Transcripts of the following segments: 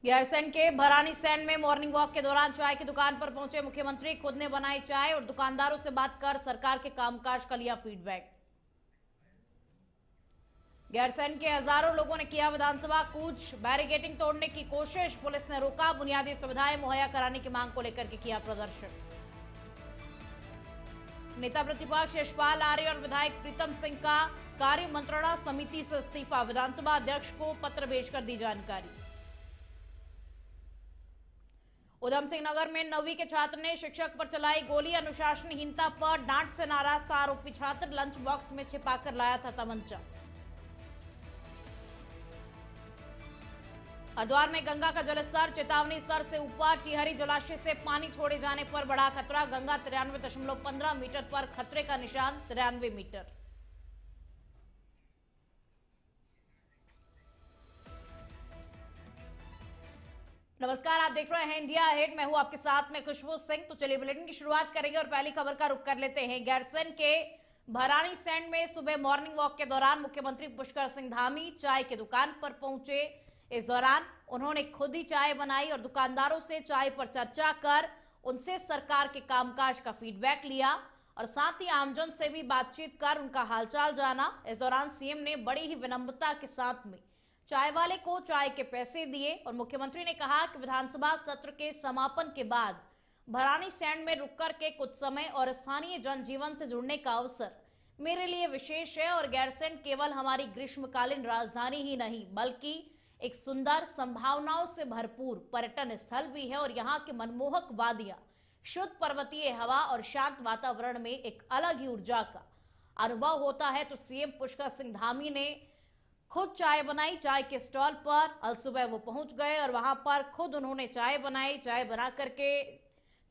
गैरसैंण के भराड़ीसैंण में morning walk के दौरान चाय की दुकान पर पहुंचे मुख्यमंत्री खुद ने बनाई चाय और दुकानदारों से बात कर सरकार के कामकाज का लिया फीडबैक। गैरसैंण के हजारों लोगों ने किया विधानसभा कूच, बैरिकेडिंग तोड़ने की कोशिश, पुलिस ने रोका। बुनियादी सुविधाएं मुहैया कराने की मांग को लेकर के किया प्रदर्शन। नेता प्रतिपक्ष यशपाल आर्य और विधायक प्रीतम सिंह का कार्य मंत्रणा समिति से इस्तीफा, विधानसभा अध्यक्ष को पत्र भेजकर दी जानकारी। उधम सिंह नगर में 9वीं के छात्र ने शिक्षक पर चलाई गोली, अनुशासनहीनता पर डांट से नाराज था आरोपी छात्र, लंच बॉक्स में छिपाकर लाया था तमंचा। हरिद्वार में गंगा का जलस्तर चेतावनी स्तर से ऊपर, टिहरी जलाशय से पानी छोड़े जाने पर बढ़ा खतरा, गंगा 93.15 मीटर पर, खतरे का निशान 93 मीटर। नमस्कार, आप देख रहे हैं इंडिया अहेड, मैं हूं आपके साथ में खुशबू सिंह। तो चलिए बुलेटिन की शुरुआत करेंगे और पहली खबर का रुख कर लेते हैं। गैरसैंण के भराड़ीसैंण में सुबह मॉर्निंग वॉक के दौरान मुख्यमंत्री पुष्कर सिंह धामी चाय की दुकान पर पहुंचे। इस दौरान उन्होंने खुद ही चाय बनाई और दुकानदारों से चाय पर चर्चा कर उनसे सरकार के कामकाज का फीडबैक लिया और साथ ही आमजन से भी बातचीत कर उनका हालचाल जाना। इस दौरान सीएम ने बड़ी ही विनम्रता के साथ में चाय वाले को चाय के पैसे दिए और मुख्यमंत्री ने कहा कि विधानसभा सत्र के समापन के बाद भराड़ीसैंण में रुक कर के कुछ समय और स्थानीय जनजीवन से जुड़ने का अवसर मेरे लिए विशेष है और गैरसैंण केवल हमारी ग्रीष्मकालीन राजधानी ही नहीं बल्कि एक सुंदर संभावनाओं से भरपूर पर्यटन स्थल भी है और यहाँ की मनमोहक वादियां, शुद्ध पर्वतीय हवा और शांत वातावरण में एक अलग ही ऊर्जा का अनुभव होता है। तो सीएम पुष्कर सिंह धामी ने खुद चाय बनाई, चाय के स्टॉल पर अल सुबह वो पहुंच गए और वहां पर खुद उन्होंने चाय बनाई, चाय बना करके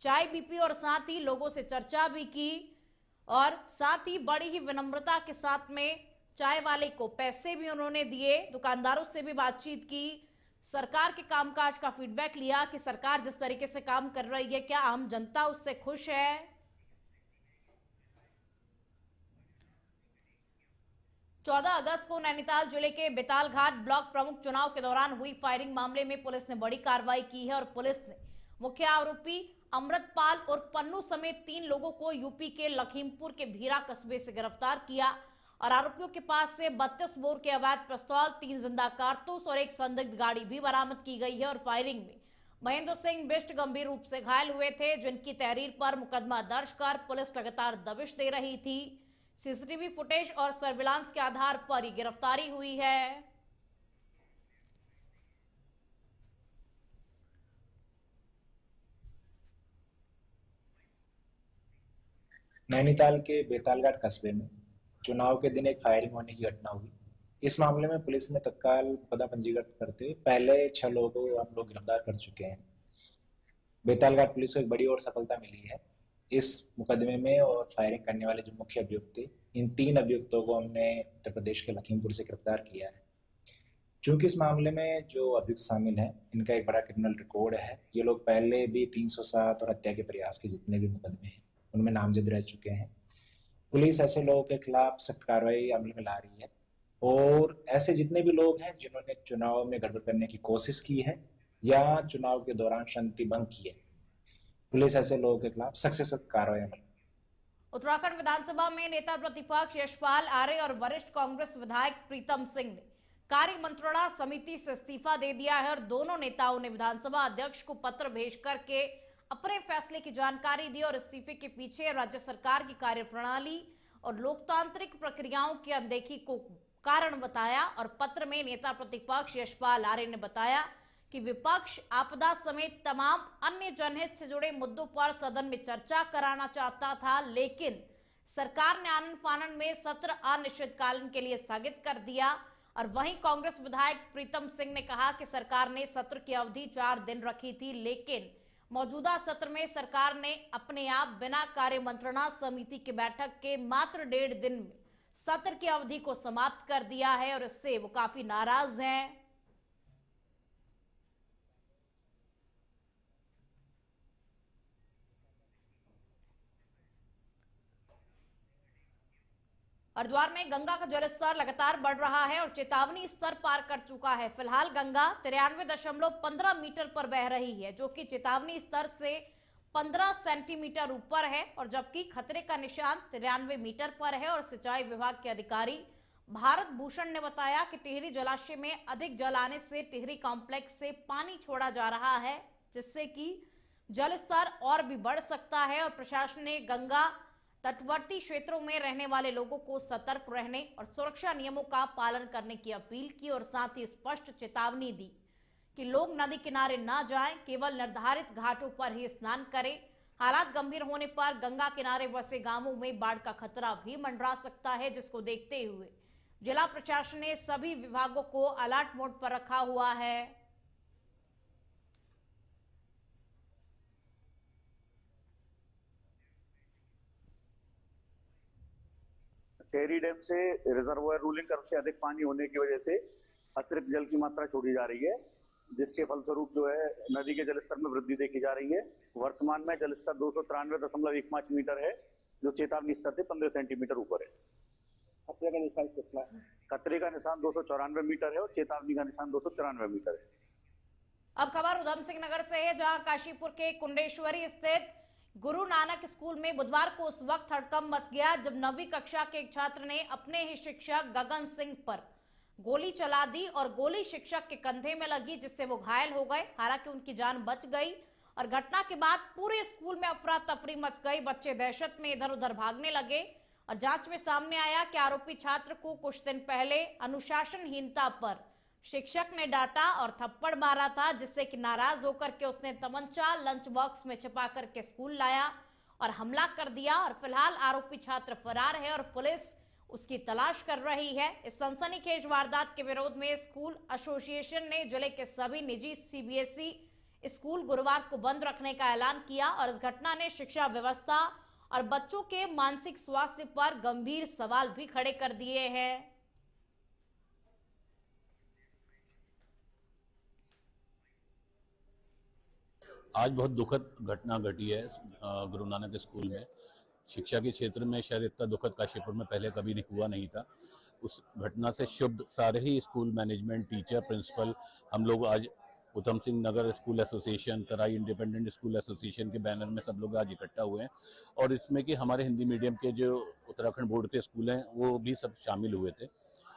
चाय भी पी और साथ ही लोगों से चर्चा भी की और साथ ही बड़ी ही विनम्रता के साथ में चाय वाले को पैसे भी उन्होंने दिए, दुकानदारों से भी बातचीत की, सरकार के कामकाज का फीडबैक लिया कि सरकार जिस तरीके से काम कर रही है क्या आम जनता उससे खुश है। 14 अगस्त को नैनीताल जिले के बेतालघाट ब्लॉक प्रमुख चुनाव के दौरान हुई फायरिंग मामले में पुलिस ने बड़ी कार्रवाई की है और पुलिस ने मुख्य आरोपी अमृतपाल और पन्नू समेत 3 लोगों को यूपी के लखीमपुर के भीरा कस्बे से गिरफ्तार किया और आरोपियों के पास से 32 बोर के अवैध पिस्तौल, 3 जिंदा कारतूस और एक संदिग्ध गाड़ी भी बरामद की गई है और फायरिंग में महेंद्र सिंह बिष्ट गंभीर रूप से घायल हुए थे, जिनकी तहरीर पर मुकदमा दर्ज कर पुलिस लगातार दबिश दे रही थी। सीसीटीवी फुटेज और सर्विलांस के आधार पर ही गिरफ्तारी हुई है। नैनीताल के बेतालघाट कस्बे में चुनाव के दिन एक फायरिंग होने की घटना हुई। इस मामले में पुलिस ने तत्काल मुकदमा पंजीकृत करते हुए पहले 6 लोगों को हम लोग गिरफ्तार कर चुके हैं। बेतालघाट पुलिस को एक बड़ी और सफलता मिली है इस मुकदमे में और फायरिंग करने वाले जो मुख्य अभियुक्त थे, इन 3 अभियुक्तों को हमने उत्तर प्रदेश के लखीमपुर से गिरफ्तार किया है। चूंकि इस मामले में जो अभियुक्त शामिल हैं, इनका एक बड़ा क्रिमिनल रिकॉर्ड है। ये लोग पहले भी 307 और हत्या के प्रयास के जितने भी मुकदमे हैं उनमें नामजद रह चुके हैं। पुलिस ऐसे लोगों के खिलाफ सख्त कार्रवाई अमल में ला रही है और ऐसे जितने भी लोग हैं जिन्होंने चुनाव में गड़बड़ करने की कोशिश की है या चुनाव के दौरान शांति भंग की है, पुलिस ऐसे लोगों के खिलाफ सख्त से सख्त कार्रवाई अमल। उत्तराखंड विधानसभा में नेता प्रतिपक्ष यशपाल आर्य और वरिष्ठ कांग्रेस विधायक प्रीतम सिंह ने कार्य मंत्रणा समिति से इस्तीफा दे दिया है और दोनों नेताओं ने विधानसभा अध्यक्ष को पत्र भेज करके अपने फैसले की जानकारी दी और इस्तीफे के पीछे राज्य सरकार की कार्यप्रणाली और लोकतांत्रिक प्रक्रियाओं की अनदेखी को कारण बताया। और पत्र में नेता प्रतिपक्ष यशपाल आर्य ने बताया कि विपक्ष आपदा समेत तमाम अन्य जनहित से जुड़े मुद्दों पर सदन में चर्चा कराना चाहता था, लेकिन सरकार ने आनन फानन में सत्र अनिश्चितकालीन के लिए स्थगित कर दिया। और वहीं कांग्रेस विधायक प्रीतम सिंह ने कहा कि सरकार ने सत्र की अवधि 4 दिन रखी थी, लेकिन मौजूदा सत्र में सरकार ने अपने आप बिना कार्य मंत्रणा समिति की बैठक के मात्र 1.5 दिन में सत्र की अवधि को समाप्त कर दिया है और इससे वो काफी नाराज हैं। हरिद्वार में गंगा का जलस्तर लगातार बढ़ रहा है और चेतावनी स्तर पार कर चुका है। फिलहाल गंगा 93.15 मीटर पर बह रही है, जो कि चेतावनी स्तर से 15 सेंटीमीटर ऊपर है, और जबकि खतरे का निशान 93 मीटर पर है। और सिंचाई विभाग के अधिकारी भारत भूषण ने बताया कि टिहरी जलाशय में अधिक जल आने से टिहरी कॉम्प्लेक्स से पानी छोड़ा जा रहा है, जिससे कि जल स्तर और भी बढ़ सकता है। और प्रशासन ने गंगा तटवर्ती क्षेत्रों में रहने वाले लोगों को सतर्क रहने और सुरक्षा नियमों का पालन करने की अपील की, और साथ ही स्पष्ट चेतावनी दी कि लोग नदी किनारे ना जाएं, केवल निर्धारित घाटों पर ही स्नान करें। हालात गंभीर होने पर गंगा किनारे बसे गांवों में बाढ़ का खतरा भी मंडरा सकता है, जिसको देखते हुए जिला प्रशासन ने सभी विभागों को अलर्ट मोड पर रखा हुआ है। टेहरी डैम से रिजर्वायर रूलिंग कर्व से अधिक पानी होने की वजह से अतिरिक्त जल की मात्रा छोड़ी जा रही है, जिसके फलस्वरूप जो है नदी के जलस्तर में वृद्धि देखी जा रही है। वर्तमान में जलस्तर 293.15 मीटर है, जो चेतावनी स्तर से 15 सेंटीमीटर ऊपर है। खतरे का निशान कितना है? खतरे का निशान 294 मीटर है और चेतावनी का निशान 293 मीटर है। अब खबर उधम सिंह नगर से है, जहां काशीपुर के कुंडेश्वरी स्थित गुरु नानक स्कूल में बुधवार को उस वक्त हड़कंप मच गया जब 9वीं कक्षा के एक छात्र ने अपने ही शिक्षक गगन सिंह पर गोली चला दी और गोली शिक्षक के कंधे में लगी, जिससे वो घायल हो गए। हालांकि उनकी जान बच गई और घटना के बाद पूरे स्कूल में अफरा तफरी मच गई। बच्चे दहशत में इधर उधर भागने लगे और जांच में सामने आया कि आरोपी छात्र को कुछ दिन पहले अनुशासनहीनता पर शिक्षक ने डांटा और थप्पड़ मारा था, जिससे कि नाराज होकर के उसने तमंचा लंच बॉक्स में छिपा करके स्कूल लाया और हमला कर दिया। और फिलहाल आरोपी छात्र फरार है और पुलिस उसकी तलाश कर रही है। इस सनसनीखेज वारदात के विरोध में स्कूल एसोसिएशन ने जिले के सभी निजी सीबीएसई स्कूल गुरुवार को बंद रखने का ऐलान किया और इस घटना ने शिक्षा व्यवस्था और बच्चों के मानसिक स्वास्थ्य पर गंभीर सवाल भी खड़े कर दिए हैं। आज बहुत दुखद घटना घटी है गुरु नानक स्कूल में। शिक्षा के क्षेत्र में शायद इतना दुखद काशीपुर में पहले कभी नहीं हुआ नहीं था। उस घटना से शुभ सारे ही स्कूल मैनेजमेंट, टीचर, प्रिंसिपल, हम लोग आज उधम सिंह नगर स्कूल एसोसिएशन, तराई इंडिपेंडेंट स्कूल एसोसिएशन के बैनर में सब लोग आज इकट्ठा हुए हैं और इसमें कि हमारे हिंदी मीडियम के जो उत्तराखंड बोर्ड के स्कूल हैं वो भी सब शामिल हुए थे।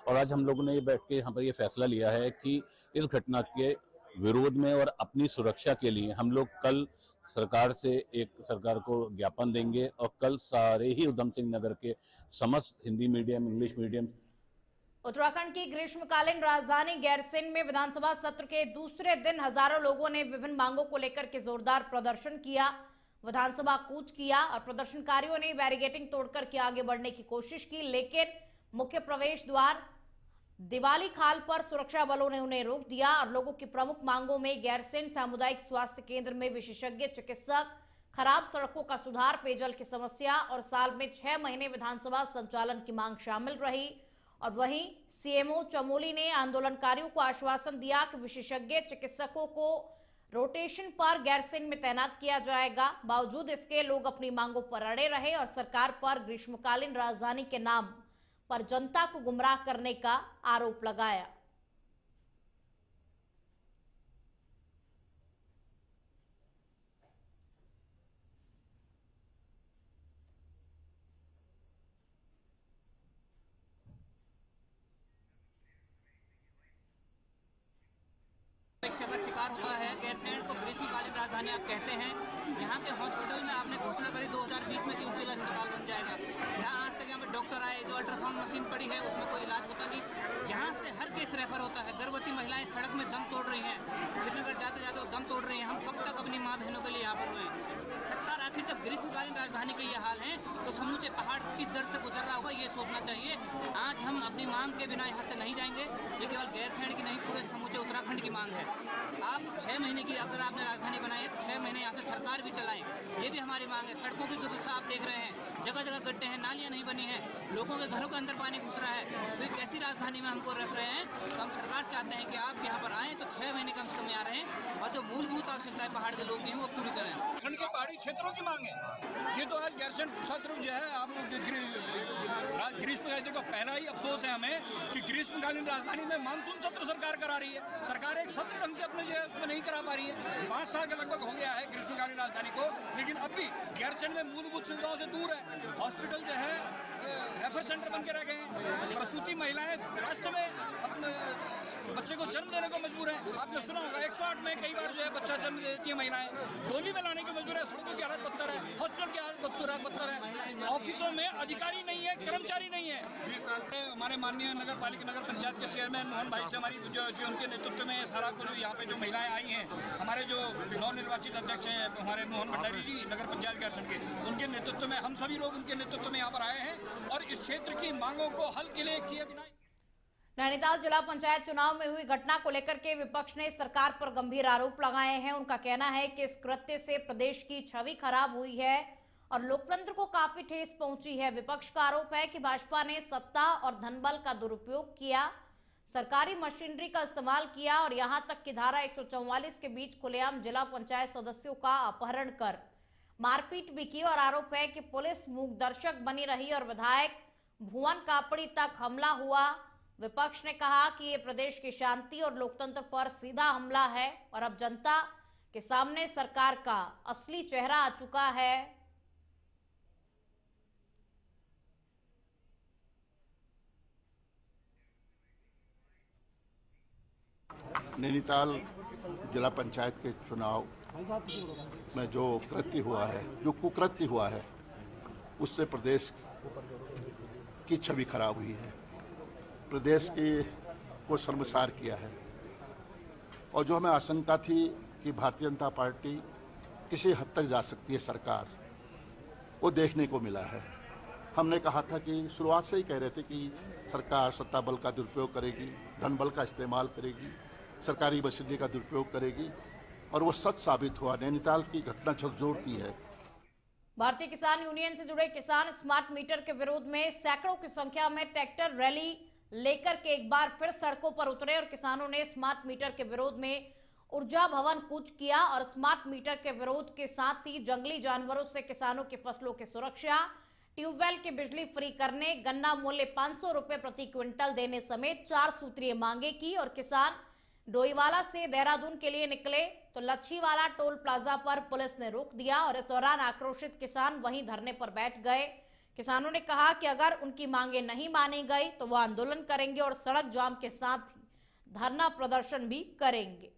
और आज हम लोगों ने ये बैठ के यहाँ पर ये फैसला लिया है कि इस घटना के विरोध में और अपनी सुरक्षा के लिए हम लोग कल सरकार को ज्ञापन देंगे और कल सारे ही उधम सिंह नगर के समस्त Hindi medium, English medium. Uttarakhand की ग्रीष्मकालीन राजधानी गैरसैंण में विधानसभा सत्र के दूसरे दिन हजारों लोगों ने विभिन्न मांगों को लेकर के जोरदार प्रदर्शन किया, विधानसभा कूच किया और प्रदर्शनकारियों ने बैरिकेडिंग तोड़कर के आगे बढ़ने की कोशिश की, लेकिन मुख्य प्रवेश द्वार दिवाली खाल पर सुरक्षा बलों ने उन्हें रोक दिया। और लोगों की प्रमुख मांगों में गैरसैंण सामुदायिक स्वास्थ्य केंद्र में विशेषज्ञ चिकित्सक, खराब सड़कों का सुधार, पेयजल की समस्या और साल में 6 महीने विधानसभा संचालन की मांग शामिल रही। और वहीं सीएमओ चमोली ने आंदोलनकारियों को आश्वासन दिया कि विशेषज्ञ चिकित्सकों को रोटेशन पर गैरसैंण में तैनात किया जाएगा। बावजूद इसके लोग अपनी मांगों पर अड़े रहे और सरकार पर ग्रीष्मकालीन राजधानी के नाम पर जनता को गुमराह करने का आरोप लगाया। शिक्षा का शिकार होता है। गैरसैंण को ग्रीष्मकालीन राजधानी आप कहते हैं। यहाँ के हॉस्पिटल में आपने घोषणा करी 2020 में कि उज्ज्वला अस्पताल बन जाएगा। ना आज तक यहाँ पे डॉक्टर आए, जो अल्ट्रासाउंड मशीन पड़ी है उसमें कोई इलाज होता नहीं। यहाँ से हर केस रेफर होता है। गर्भवती महिलाएं सड़क में दम तोड़ रही हैं, श्रीनगर जाते जाते वो दम तोड़ रही हैं। हम कब तक अपनी माँ बहनों के लिए यहाँ पर रोएं? सरकार आखिर जब ग्रीष्मकालीन राजधानी के ये हाल है तो समूचे पहाड़ किस दर से गुजर रहा होगा ये सोचना चाहिए। आज हम अपनी मांग के बिना यहाँ से नहीं जाएंगे। ये केवल गैरसैंण की नहीं, पूरे समूचे उत्तराखंड की मांग है। आप 6 महीने की अगर आपने राजधानी बनाई है तो 6 महीने यहाँ से सरकार भी चलाएं, ये भी हमारी मांग है। सड़कों की दुर्दशा आप देख रहे हैं, जगह जगह गड्ढे हैं, नालियाँ नहीं बनी हैं, लोगों के घरों के अंदर पानी घुस रहा है। तो एक ऐसी राजधानी में हमको रख रहे हैं। तो हम सरकार चाहते हैं कि आप यहाँ पर आएँ तो 6 महीने कम से कम यहाँ रहें और जो मूलभूत आवश्यकताएं पहाड़ के लोग की हैं वो पूरी करें। उत्तराखंड के पहाड़ी क्षेत्रों की मांग है। ये तो आज गैरसैंण सत्र जो है आप ग्रीष्मकालीन का पहला ही अफसोस है हमें कि ग्रीष्मकालीन राजधानी में मानसून सत्र सरकार करा रही है। सरकार एक सत्र ढंग से अपने जो है उसमें नहीं करा पा रही है। 5 साल का लगभग हो गया है ग्रीष्मकालीन राजधानी को, लेकिन अब भी गैरसैंण में मूलभूत सुविधाओं से दूर है। हॉस्पिटल जो है रेफर सेंटर बन के रह गए हैं। प्रसूति महिलाएं रास्ते में अपने बच्चे को जन्म देने को मजबूर है। आपने सुना होगा 108 में कई बार जो है बच्चा जन्म देती है महिलाएं, डोली में लाने की मजबूर है। सड़कों की हालत बदतर है, हॉस्पिटल की हालत बदतर है, ऑफिसों में अधिकारी नहीं है, कर्मचारी नहीं है। हमारे माननीय नगर पंचायत के चेयरमैन मोहन भाई से हमारी जो उनके नेतृत्व में सारा कुछ यहाँ पे जो महिलाएं आई हैं, हमारे जो नवनिर्वाचित अध्यक्ष हैं हमारे मोहन भंडारी जी नगर पंचायत गैरसैंण के, उनके नेतृत्व में हम सभी लोग उनके नेतृत्व में यहाँ पर आए हैं और इस क्षेत्र की मांगों को हल के लिए किए बिना। नैनीताल जिला पंचायत चुनाव में हुई घटना को लेकर के विपक्ष ने सरकार पर गंभीर आरोप लगाए हैं। उनका कहना है कि इस कृत्य से प्रदेश की छवि खराब हुई है और लोकतंत्र को काफी ठेस पहुंची है। विपक्ष का आरोप है कि भाजपा ने सत्ता और धनबल का दुरुपयोग किया, सरकारी मशीनरी का इस्तेमाल किया और यहां तक कि धारा 144 के बीच खुलेआम जिला पंचायत सदस्यों का अपहरण कर मारपीट भी की। और आरोप है कि पुलिस मूक दर्शक बनी रही और विधायक भुवन कापड़ी तक हमला हुआ। विपक्ष ने कहा कि ये प्रदेश की शांति और लोकतंत्र पर सीधा हमला है और अब जनता के सामने सरकार का असली चेहरा आ चुका है। नैनीताल जिला पंचायत के चुनाव में जो कृत्य हुआ है, जो कुकृत्य हुआ है, उससे प्रदेश की छवि खराब हुई है, प्रदेश को शर्मसार किया है। और जो हमें आशंका थी कि भारतीय जनता पार्टी किसी हद तक जा सकती है सरकार, वो देखने को मिला है। हमने कहा था कि शुरुआत से ही कह रहे थे कि सरकार सत्ता बल का दुरुपयोग करेगी, धन बल का इस्तेमाल करेगी, सरकारी मशीनरी का दुरुपयोग करेगी और वो सच साबित हुआ। नैनीताल की घटना झकझोरती है। भारतीय किसान यूनियन से जुड़े किसान स्मार्ट मीटर के विरोध में सैकड़ों की संख्या में ट्रैक्टर रैली लेकर के एक बार फिर सड़कों पर उतरे और किसानों ने स्मार्ट मीटर के विरोध में ऊर्जा भवन कूच किया और स्मार्ट मीटर के विरोध के साथ ही जंगली जानवरों से किसानों की फसलों की सुरक्षा, ट्यूबवेल की बिजली फ्री करने, गन्ना मूल्य 500 रुपए प्रति क्विंटल देने समेत 4 सूत्रीय मांगे की। और किसान डोईवाला से देहरादून के लिए निकले तो लच्छीवाला टोल प्लाजा पर पुलिस ने रोक दिया और इस दौरान आक्रोशित किसान वहीं धरने पर बैठ गए। किसानों ने कहा कि अगर उनकी मांगे नहीं मानी गई तो वो आंदोलन करेंगे और सड़क जाम के साथ ही धरना प्रदर्शन भी करेंगे।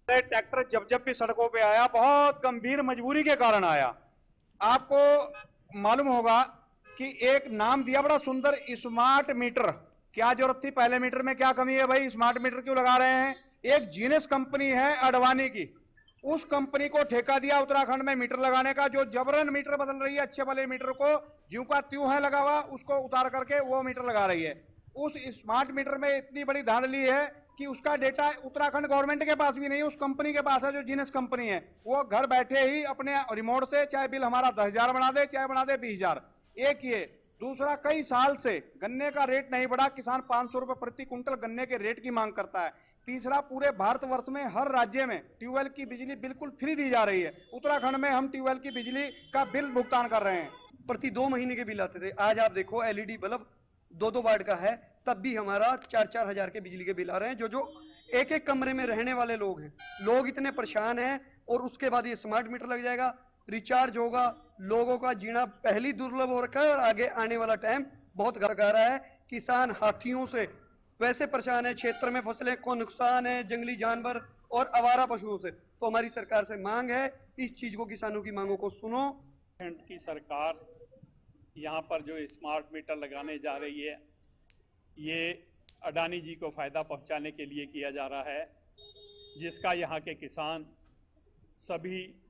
ट्रैक्टर जब भी सड़कों पे आया बहुत गंभीर मजबूरी के कारण आया। आपको मालूम होगा कि एक नाम दिया बड़ा सुंदर, स्मार्ट मीटर। क्या जरूरत थी? पहले मीटर में क्या कमी है भाई, स्मार्ट मीटर क्यों लगा रहे हैं? एक जीनियस कंपनी है अडवाणी की, उस कंपनी को ठेका दिया उत्तराखंड में मीटर लगाने का, जो जबरन मीटर बदल रही है। अच्छे वाले मीटर को ज्यों का त्यों है लगा हुआ, उसको उतार करके वो मीटर लगा रही है। उस स्मार्ट मीटर में इतनी बड़ी धांधली है कि उसका डेटा उत्तराखंड गवर्नमेंट के पास भी नहीं, उस कंपनी के पास है जो जीनियस कंपनी है। वो घर बैठे ही अपने रिमोट से चाहे बिल हमारा 10,000 बना दे, चाहे बना दे 20,000। एक ये। दूसरा, कई साल से गन्ने का रेट नहीं बढ़ा, किसान 500 रुपए प्रति कुंटल गन्ने के रेट की मांग करता है। तीसरा, पूरे भारतवर्ष में हर राज्य में ट्यूबवेल की बिजली बिल्कुल फ्री दी जा रही है। उत्तराखंड में हम ट्यूबवेल की बिजली का बिल भुगतान कर रहे हैं। प्रति 2 महीने के बिल आते थे, आज आप देखो एलईडी बल्ब 2-2 वाट का है, तब भी हमारा 4-4 हजार के बिजली के बिल आ रहे हैं। जो एक कमरे में रहने वाले लोग हैं, लोग इतने परेशान हैं। और उसके बाद ये स्मार्ट मीटर लग जाएगा, रिचार्ज होगा, लोगों का जीना पहली दुर्लभ हो रखा है और आगे आने वाला टाइम बहुत गहरा है। किसान हाथियों से वैसे परेशान है, क्षेत्र में फसलें को नुकसान है, जंगली जानवर और आवारा पशुओं से। तो हमारी सरकार से मांग है, इस चीज को, किसानों की मांगों को सुनो। की सरकार यहाँ पर जो स्मार्ट मीटर लगाने जा रही है, ये अडानी जी को फायदा पहुंचाने के लिए किया जा रहा है, जिसका यहाँ के किसान, सभी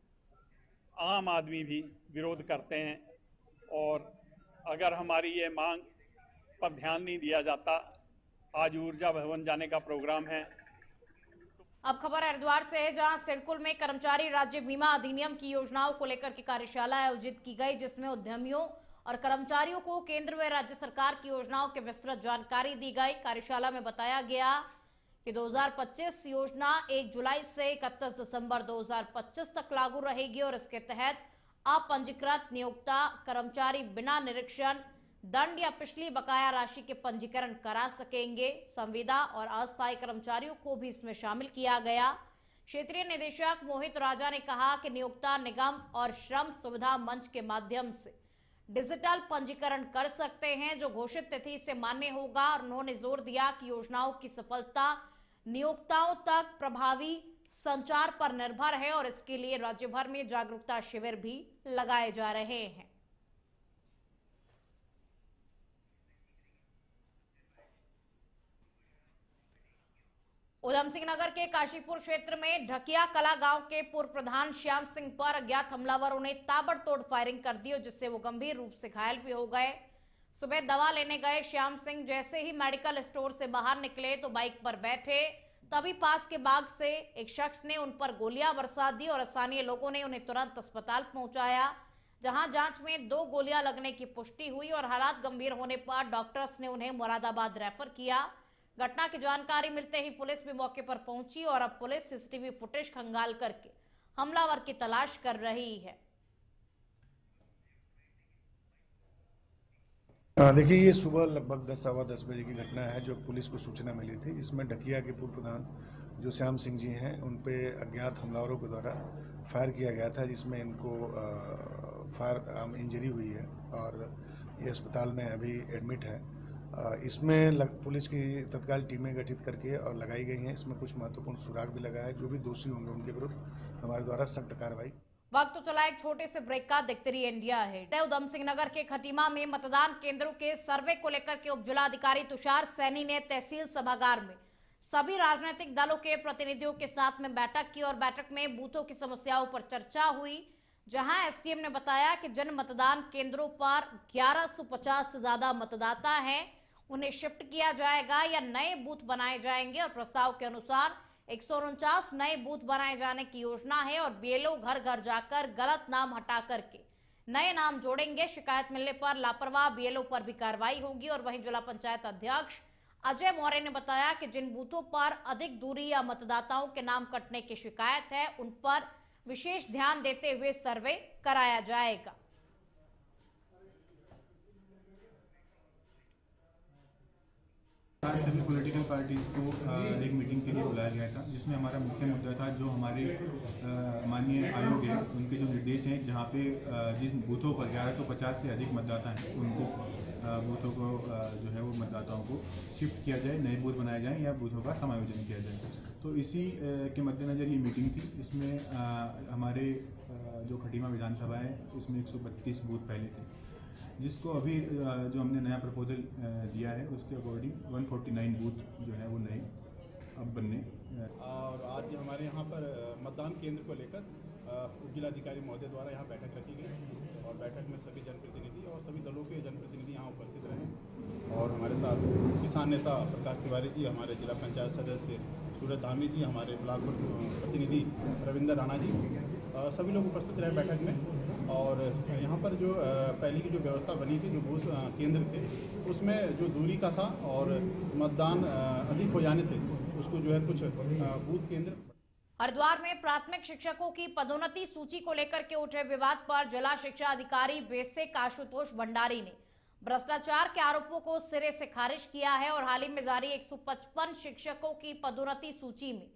आम आदमी भी विरोध करते हैं। और अगर हमारी ये मांग पर ध्यान नहीं दिया जाता, आज ऊर्जा भवन जाने का प्रोग्राम है। अब खबर हरिद्वार से है, जहां सिडकुल में कर्मचारी राज्य बीमा अधिनियम की योजनाओं को लेकर की कार्यशाला आयोजित की गई, जिसमें उद्यमियों और कर्मचारियों को केंद्र व राज्य सरकार की योजनाओं की विस्तृत जानकारी दी गई। कार्यशाला में बताया गया कि 2025 योजना 1 जुलाई से 31 दिसंबर 2025 तक लागू रहेगी और इसके तहत अपंजीकृत नियोक्ता कर्मचारी बिना निरीक्षण, दंड या पिछली बकाया राशि के पंजीकरण करा सकेंगे। संविदा और अस्थायी कर्मचारियों को भी इसमें शामिल किया गया। क्षेत्रीय निदेशक मोहित राजा ने कहा कि नियोक्ता निगम और श्रम सुविधा मंच के माध्यम से डिजिटल पंजीकरण कर सकते हैं जो घोषित तिथि से मान्य होगा। और उन्होंने जोर दिया कि योजनाओं की सफलता नियोक्ताओं तक प्रभावी संचार पर निर्भर है और इसके लिए राज्य भर में जागरूकता शिविर भी लगाए जा रहे हैं। उधम सिंह नगर के काशीपुर क्षेत्र में ढकिया कला गांव के पूर्व प्रधान श्याम सिंह पर अज्ञात हमलावरों ने ताबड़तोड़ फायरिंग कर दी, जिससे वो गंभीर रूप से घायल भी हो गए। सुबह दवा लेने गए श्याम सिंह जैसे ही मेडिकल स्टोर से बाहर निकले तो बाइक पर बैठे, तभी पास के बाग से एक शख्स ने उन पर गोलियां बरसा दी और स्थानीय लोगों ने उन्हें तुरंत अस्पताल पहुंचाया, जहां जांच में 2 गोलियां लगने की पुष्टि हुई और हालात गंभीर होने पर डॉक्टर्स ने उन्हें मुरादाबाद रेफर किया। घटना की जानकारी मिलते ही पुलिस भी मौके पर पहुंची और अब पुलिस सीसीटीवी फुटेज खंगाल करके हमलावर की तलाश कर रही है। देखिए, ये सुबह लगभग 10 सवा 10 बजे की घटना है जो पुलिस को सूचना मिली थी। इसमें ढकिया के पूर्व प्रधान जो श्याम सिंह जी हैं उन पे अज्ञात हमलावरों के द्वारा फायर किया गया था, जिसमें इनको फायर इंजरी हुई है और ये अस्पताल में अभी एडमिट है। इसमें पुलिस की तत्काल टीमें गठित करके और लगाई गई हैं। इसमें कुछ महत्वपूर्ण सुराग भी लगा है। जो भी दोषी होंगे उनके विरुद्ध हमारे द्वारा सख्त कार्रवाई। वक्त तो चला एक छोटे से ब्रेक का, देखते रहिए इंडिया है। उधम सिंह नगर के खटीमा में मतदान केंद्रों के सर्वे को लेकर के उप जिलाधिकारी तुषार सैनी ने तहसील सभागार में सभी राजनीतिक दलों के प्रतिनिधियों के साथ में बैठक की और बैठक में बूथों की समस्याओं पर चर्चा हुई, जहां एसडीएम ने बताया कि जन मतदान केंद्रों पर 1150 से ज्यादा मतदाता हैं, उन्हें शिफ्ट किया जाएगा या नए बूथ बनाए जाएंगे और प्रस्ताव के अनुसार 149 नए बूथ बनाए जाने की योजना है और बीएलओ घर घर जाकर गलत नाम हटा करके नए नाम जोड़ेंगे। शिकायत मिलने पर लापरवाह बीएलओ पर भी कार्रवाई होगी। और वहीं जिला पंचायत अध्यक्ष अजय मौर्य ने बताया कि जिन बूथों पर अधिक दूरी या मतदाताओं के नाम कटने की शिकायत है उन पर विशेष ध्यान देते हुए सर्वे कराया जाएगा। आज सभी पॉलिटिकल पार्टीज को एक मीटिंग के लिए बुलाया गया था, जिसमें हमारा मुख्य मुद्दा था जो हमारे माननीय आयोग है उनके जो निर्देश हैं, जहां पे जिन बूथों पर 1150 से अधिक मतदाता हैं उनको बूथों को जो है वो मतदाताओं को शिफ्ट किया जाए, नए बूथ बनाए जाएं या बूथों का समायोजन किया जाए। तो इसी के मद्देनज़र ये मीटिंग थी। इसमें हमारे जो खटीमा विधानसभा है इसमें 132 बूथ पहले थे, जिसको अभी जो हमने नया प्रपोजल दिया है उसके अकॉर्डिंग 149 बूथ जो है वो नए अब बनने। और आज हमारे यहाँ पर मतदान केंद्र को लेकर उप जिलाधिकारी महोदय द्वारा यहाँ बैठक रखी गई और बैठक में सभी जनप्रतिनिधि और सभी दलों के जनप्रतिनिधि यहाँ उपस्थित रहे और हमारे साथ किसान नेता प्रकाश तिवारी जी, हमारे जिला पंचायत सदस्य सूरज धामी जी, हमारे ब्लॉक प्रतिनिधि रविंद्र राणा जी, सभी लोग उपस्थित रहे बैठक में। और यहाँ पर जो पहले की जो व्यवस्था बनी थी, जो बूथ केंद्र थे, उसमें जो दूरी का था और मतदान अधिक हो जाने से उसको जो है कुछ बूथ केंद्र। हरिद्वार में प्राथमिक शिक्षकों की पदोन्नति सूची को लेकर के उठे विवाद पर जिला शिक्षा अधिकारी बेसिक आशुतोष भंडारी ने भ्रष्टाचार के आरोपों को सिरे से खारिज किया है और हाल ही में जारी 155 शिक्षकों की पदोन्नति सूची में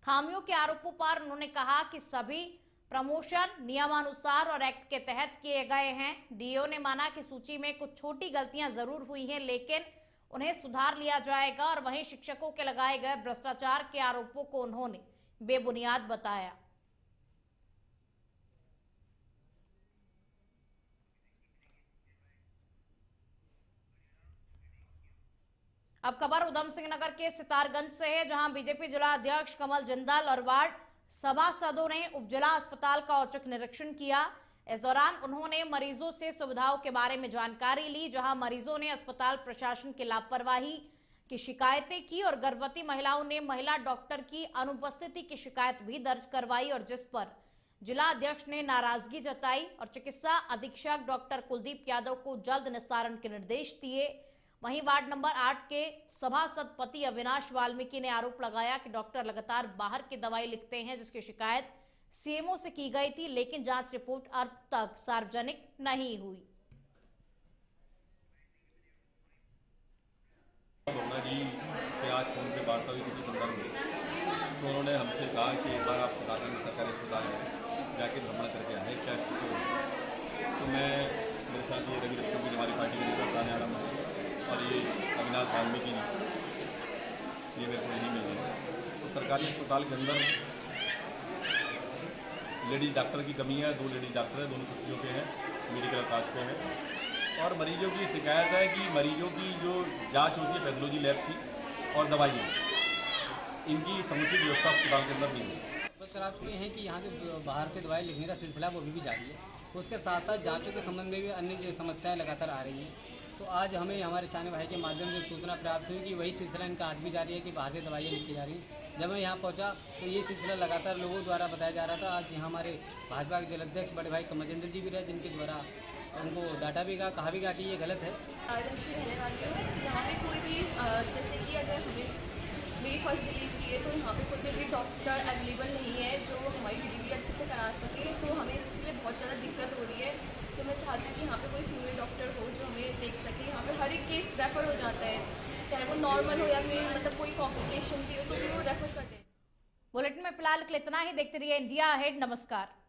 खामियों के आरोपों पर उन्होंने कहा कि सभी प्रमोशन नियमानुसार और एक्ट के तहत किए गए हैं। डीओ ने माना कि सूची में कुछ छोटी गलतियां जरूर हुई हैं, लेकिन उन्हें सुधार लिया जाएगा। और वहीं शिक्षकों के लगाए गए भ्रष्टाचार के आरोपों को उन्होंने बेबुनियाद बताया। अब खबर उधम सिंह नगर के सितारगंज से है, जहां बीजेपी जिला अध्यक्ष कमल जिंदाल और वार्ड सभासदों ने उपजिला अस्पताल का औचक निरीक्षण किया। इस दौरान उन्होंने मरीजों से सुविधाओं के बारे में जानकारी ली, जहां मरीजों ने अस्पताल प्रशासन की लापरवाही की शिकायतें की और गर्भवती महिलाओं ने महिला डॉक्टर की अनुपस्थिति की शिकायत भी दर्ज करवाई और जिस पर जिला अध्यक्ष ने नाराजगी जताई और चिकित्सा अधीक्षक डॉक्टर कुलदीप यादव को जल्द निस्तारण के निर्देश दिए। वहीं वार्ड नंबर 8 के सभासद पति अविनाश वाल्मीकि ने आरोप लगाया कि डॉक्टर लगातार बाहर की दवाई लिखते हैं, जिसकी शिकायत सीएमओ से की गई थी, लेकिन जांच रिपोर्ट अब तक सार्वजनिक नहीं हुई। गौड़ा जी से आज फोन पे वार्ता हुई किसी संदर्भ में, तो उन्होंने हमसे कहा कि एक बार आप सरकारी अस्पताल में जाके भ्रमण करके आए, क्या स्थिति हो। तो मैं मेरे साथ ये रवि रस्तोगी हमारी पार्टी के नेता थाने आलम और ये अविनाश वाल्मीकि ये मेरे को नहीं मिले। तो सरकारी अस्पताल के अंदर लेडीज डॉक्टर की कमी है, 2 लेडीज डॉक्टर हैं, दोनों छुट्टियों पे हैं, मेडिकल अवकाश पे हैं। और मरीजों की शिकायत है कि मरीजों की जो जांच होती है पैथोलॉजी लैब की और दवाइयाँ, इनकी समुचित व्यवस्था अस्पताल के अंदर नहीं है। करा चुके हैं कि यहाँ जो बाहर से दवाई लिखने का सिलसिला वो अभी भी जारी है। उसके साथ साथ जांचों के संबंध में भी अन्य समस्याएं लगातार आ रही हैं। तो आज हमें हमारे शाने भाई के माध्यम से सूचना प्राप्त हुई कि वही सिलसिला इनका आज भी जारी है कि बाहर से दवाइयाँ लिखी जा रही हैं। जब मैं यहाँ पहुँचा तो ये सिलसिला लगातार लोगों द्वारा बताया जा रहा था। आज यहाँ हमारे भाजपा के जिलाध्यक्ष बड़े भाई कमजेंद्र जी भी रहे, जिनके द्वारा उनको डाटा भी कहा भी कि ये गलत है। आदमशी रहने वाली हूँ। यहाँ पे कोई भी जैसे कि अगर हमें मेरी फर्स्ट डिलीवरी है तो यहाँ पे कोई भी डॉक्टर अवेलेबल नहीं है जो हमारी डिलीवरी अच्छे से करा सके, तो हमें इसके लिए बहुत ज़्यादा दिक्कत हो रही है। तो मैं चाहती हूँ कि यहाँ पे कोई फीमेल डॉक्टर हो जो हमें देख सके। यहाँ पे हर एक केस रेफ़र हो जाता है, चाहे वो नॉर्मल हो या फिर मतलब कोई कॉम्प्लिकेशन भी हो तो भी वो रेफ़र करते हैं। बुलेटिन में फिलहाल इतना ही। देखते रहिए इंडिया अहेड। नमस्कार।